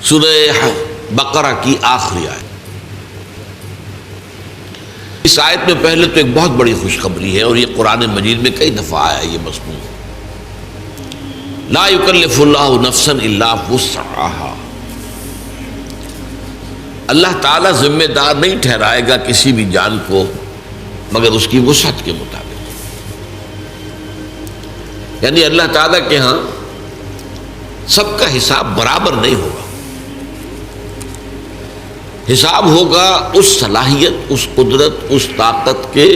سورہ بقرہ کی آخری آیت۔ اس آیت میں پہلے تو ایک بہت بڑی خوشخبری ہے، اور یہ قرآن مجید میں کئی دفعہ آیا ہے یہ مضمون۔ لا یکلف اللہ نفسا الا وسعها، اللہ تعالیٰ ذمہ دار نہیں ٹھہرائے گا کسی بھی جان کو مگر اس کی وسعت کے مطابق۔ یعنی اللہ تعالیٰ کے ہاں سب کا حساب برابر نہیں ہوگا، حساب ہوگا اس صلاحیت، اس قدرت، اس طاقت کے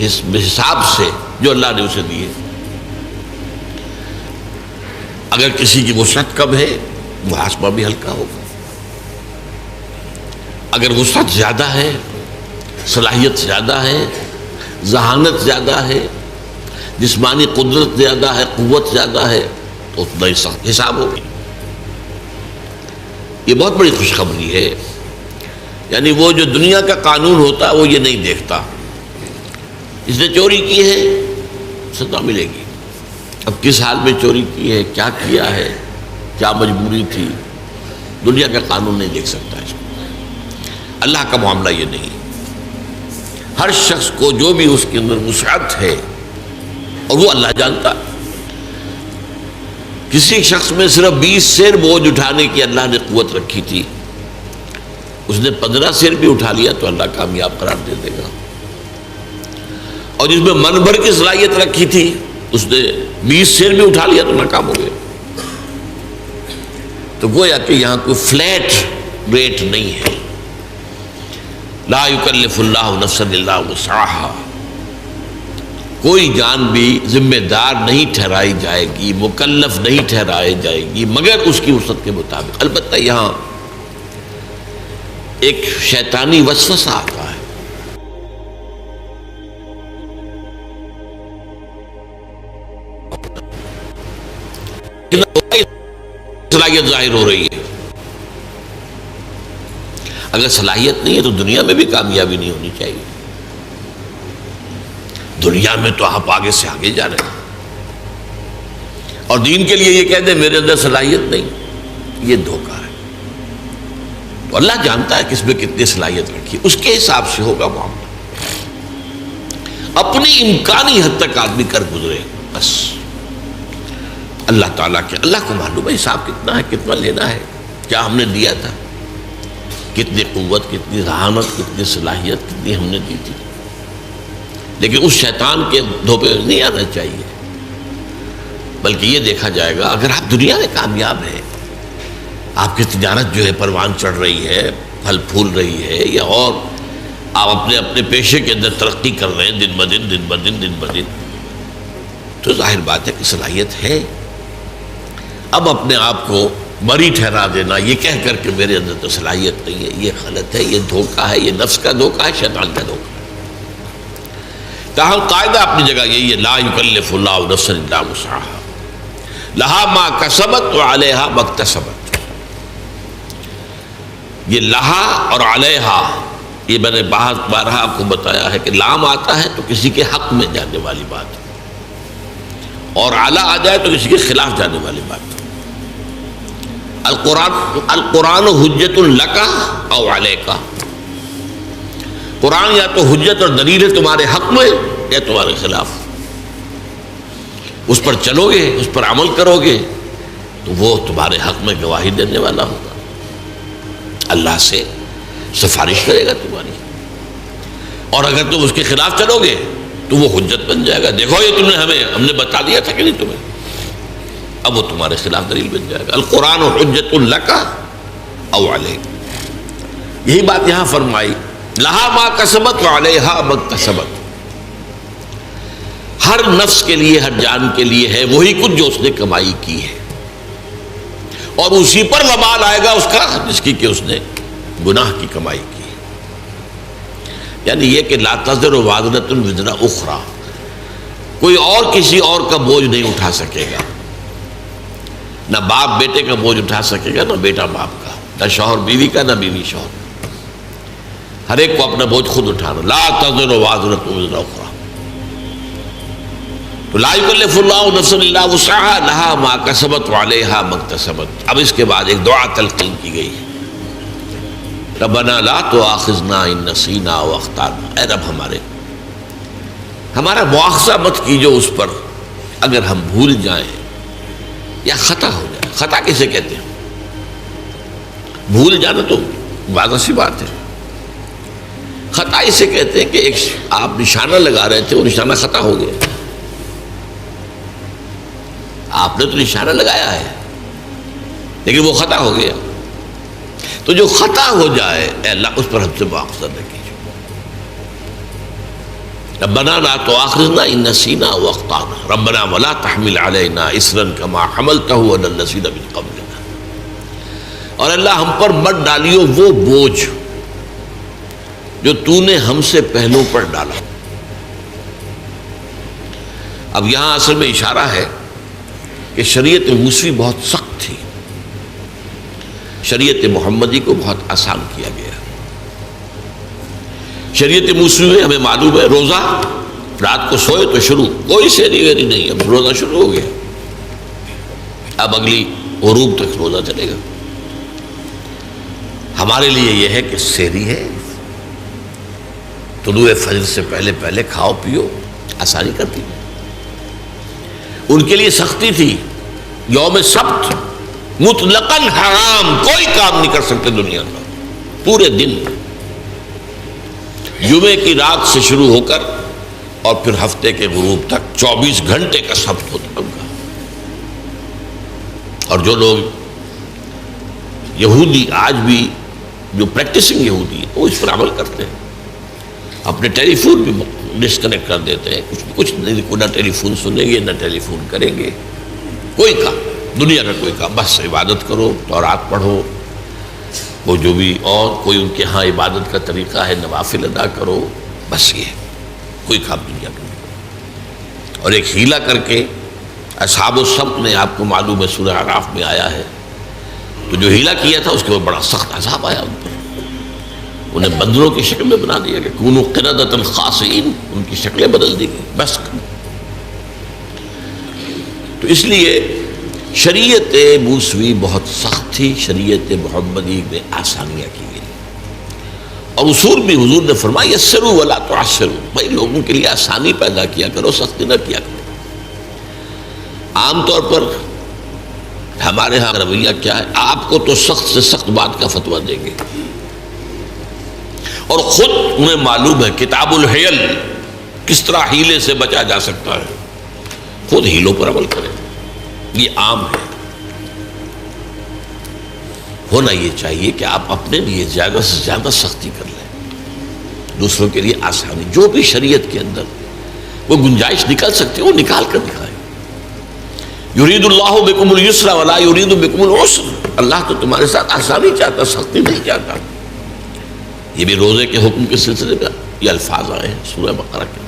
حساب سے جو اللہ نے اسے دی ہے۔ اگر کسی کی وسعت کم ہے محاسبہ بھی ہلکا ہوگا، اگر وسعت زیادہ ہے، صلاحیت زیادہ ہے، ذہانت زیادہ ہے، جسمانی قدرت زیادہ ہے، قوت زیادہ ہے، تو اتنا ہی سخت حساب ہوگی۔ یہ بہت بڑی خوشخبری ہے۔ یعنی وہ جو دنیا کا قانون ہوتا ہے وہ یہ نہیں دیکھتا، اس نے چوری کی ہے سزا ملے گی، اب کس حال میں چوری کی ہے، کیا کیا ہے، کیا مجبوری تھی، دنیا کا قانون نہیں دیکھ سکتا اس کو۔ اللہ کا معاملہ یہ نہیں، ہر شخص کو جو بھی اس کے اندر وسعت ہے اور وہ اللہ جانتا ہے۔ کسی شخص میں صرف 20 سیر بوجھ اٹھانے کی اللہ نے قوت رکھی تھی، اس نے 15 سیر بھی اٹھا لیا تو اللہ کامیاب قرار دے دے گا، اور جس میں من بھر کی صلاحیت رکھی تھی اس نے 20 سیر بھی اٹھا لیا تو ناکام ہو گیا۔ تو گویا کہ یہاں کوئی فلیٹ ریٹ نہیں ہے۔ لا یکلف اللہ نفسا الا وسعها، کوئی جان بھی ذمہ دار نہیں ٹھہرائی جائے گی، مکلف نہیں ٹھہرائی جائے گی مگر اس کی وسعت کے مطابق۔ البتہ یہاں ایک شیطانی وسوسہ آتا ہے، صلاحیت ظاہر ہو رہی ہے۔ اگر صلاحیت نہیں ہے تو دنیا میں بھی کامیابی نہیں ہونی چاہیے۔ دنیا میں تو آپ آگے سے آگے جا رہے ہیں، اور دین کے لیے یہ کہہ دیں میرے اندر صلاحیت نہیں، یہ دھوکہ ہے۔ تو اللہ جانتا ہے کس میں کتنی صلاحیت رکھی، اس کے حساب سے ہوگا معاملہ۔ اپنی امکانی حد تک آدمی کر گزرے بس، اللہ تعالیٰ کے اللہ کو معلوم ہے حساب کتنا ہے، کتنا لینا ہے، کیا ہم نے دیا تھا، کتنی قوت، کتنی ذہانت، کتنی صلاحیت کتنی ہم نے دی تھی۔ لیکن اس شیطان کے دھوپے نہیں آنا چاہیے، بلکہ یہ دیکھا جائے گا اگر آپ دنیا میں کامیاب ہیں، آپ کی تجارت جو ہے پروان چڑھ رہی ہے، پھل پھول رہی ہے، یا اور آپ اپنے پیشے کے اندر ترقی کر رہے ہیں دن بدن، تو ظاہر بات ہے کہ صلاحیت ہے۔ اب اپنے آپ کو بری ٹھہرا دینا یہ کہہ کر کے میرے اندر تو صلاحیت نہیں ہے، یہ غلط ہے، یہ دھوکہ ہے، یہ نفس کا دھوکہ ہے، شیطان کا دھوکہ ہے۔ تاہم قاعدہ اپنی جگہ یہی ہے، لا یکلف اللہ نفسا الا وسعها لہا ما کسبت وعلیہا ما اکتسبت۔ یہ لہا اور علیہا، یہ میں نے بارہا آپ کو بتایا ہے کہ لام آتا ہے تو کسی کے حق میں جانے والی بات، اور علی آ جائے تو کسی کے خلاف جانے والی بات۔ القرآن حجت لک او علیک، قرآن یا تو حجت اور دلیل ہے تمہارے حق میں یا تمہارے خلاف، اس پر چلو گے، اس پر عمل کرو گے تو وہ تمہارے حق میں گواہی دینے والا ہوگا، اللہ سے سفارش کرے گا تمہاری، اور اگر تم اس کے خلاف چلو گے تو وہ حجت بن جائے گا، دیکھو یہ تم نے ہم نے بتا دیا تھا کہ نہیں تمہیں، اب وہ تمہارے خلاف دلیل بن جائے گا۔ القرآن حجت لک او علیک، یہی بات یہاں فرمائی، لہا ما کسبت وعلیہا ما اکتسبت۔ ہر نفس کے لیے، ہر جان کے لیے ہے وہی کچھ جو اس نے کمائی کی ہے، اور اسی پر وبال آئے گا اس کا جس کی کہ اس نے گناہ کی کمائی کی۔ یعنی یہ کہ لا تزر وازرۃ وزر اخری، کوئی اور کسی اور کا بوجھ نہیں اٹھا سکے گا، نہ باپ بیٹے کا بوجھ اٹھا سکے گا، نہ بیٹا باپ کا، نہ شوہر بیوی کا، نہ بیوی شوہر۔ ہر ایک کو اپنا بوجھ خود اٹھانا، لا تزر وازرۃ وزر اخری۔ تو لا یکلف اللہ نفسا الا وسعها لها ما کسبت وعلیہا ما اکتسبت. اب اس کے بعد ایک دعا تلقین کی گئی ہے، ربنا لا تؤاخذنا ان نسینا او اخطانا. اے رب ہمارا مواخذہ مت کیجو اس پر اگر ہم بھول جائیں یا خطا ہو جائے. خطا کسے کہتے ہیں؟ بھول جانا تو واضح سی بات ہے. خطا اسے کہتے ہیں کہ ایک آپ نشانہ لگا رہے تھے، وہ نشانہ خطا ہو گیا. آپ نے تو نشانہ لگایا ہے لیکن وہ خطا ہو گیا. تو جو خطا ہو جائے اے اللہ اس پر ہم سے مواخذہ نہ کیجیے. ربنا لا تؤاخذنا ان نسینا او اخطانا ربنا ولا تحمل علینا اصرا کما حملته على الذین من قبلنا. اور اللہ ہم پر مت ڈالیو وہ بوجھ جو تو نے ہم سے پہلوں پر ڈالا. اب یہاں اصل میں اشارہ ہے کہ شریعت موسوی بہت سخت تھی، شریعت محمدی کو بہت آسان کیا گیا. شریعت موسوی میں ہمیں معلوم ہے روزہ رات کو سوئے تو شروع، کوئی سحری ویری نہیں، اب روزہ شروع ہو گیا، اب اگلی غروب تک روزہ چلے گا. ہمارے لیے یہ ہے کہ سحری ہے، طلوع فجر سے پہلے پہلے کھاؤ پیو، آسانی کرتی. ان کے لیے سختی تھی، یوم سبت مطلقاً حرام، کوئی کام نہیں کر سکتے دنیا کا پورے دن. جمعے کی رات سے شروع ہو کر اور پھر ہفتے کے غروب تک 24 گھنٹے کا سبت ہوتا ان کا. اور جو لوگ یہودی آج بھی جو پریکٹسنگ یہودی ہے وہ اس پر عمل کرتے ہیں، اپنے ٹیلی فون بھی ڈسکنیکٹ کر دیتے ہیں، کچھ نہیں، نہ ٹیلی فون سنیں گے نہ ٹیلی فون کریں گے، کوئی کام دنیا کا کوئی کام، بس عبادت کرو، تورات پڑھو، وہ جو بھی اور کوئی ان کے ہاں عبادت کا طریقہ ہے نوافل ادا کرو، بس یہ کوئی کام دنیا کا نہیں. اور ایک ہیلا کر کے اصحاب السبت نے، آپ کو معلوم ہے سورہ اعراف میں آیا ہے، تو جو ہیلا کیا تھا اس کے بعد بڑا سخت عذاب آیا ان پر. انہیں بندروں کی شکل میں بنا دیا کہ کونوا قردۃ خاسئین، ان کی شکلیں بدل دی گئی. بس تو اس لیے شریعت موسوی بہت سخت تھی، شریعت محمدی میں آسانیاں کی گئی. اور اصول بھی حضور نے فرمایا یسروا ولا تعسروا، بھائی لوگوں کے لیے آسانی پیدا کیا کرو، سختی نہ کیا کرو. عام طور پر ہمارے ہاں رویہ کیا ہے، آپ کو تو سخت سے سخت بات کا فتویٰ دیں گے، اور خود انہیں معلوم ہے کتاب الحیل کس طرح ہیلے سے بچا جا سکتا ہے، خود ہیلوں پر عمل کریں. یہ عام ہے. ہونا یہ چاہیے کہ آپ اپنے لیے زیادہ سے زیادہ سختی کر لیں، دوسروں کے لیے آسانی، جو بھی شریعت کے اندر وہ گنجائش نکل سکتی ہے وہ نکال کر دکھائیں. یرید اللہ بکم الیسر ولا یرید بکم العسر، اللہ تو تمہارے ساتھ آسانی چاہتا، سختی نہیں چاہتا. یہ بھی روزے کے حکم کے سلسلے میں یہ الفاظ آئے ہیں سورہ بقرہ کے.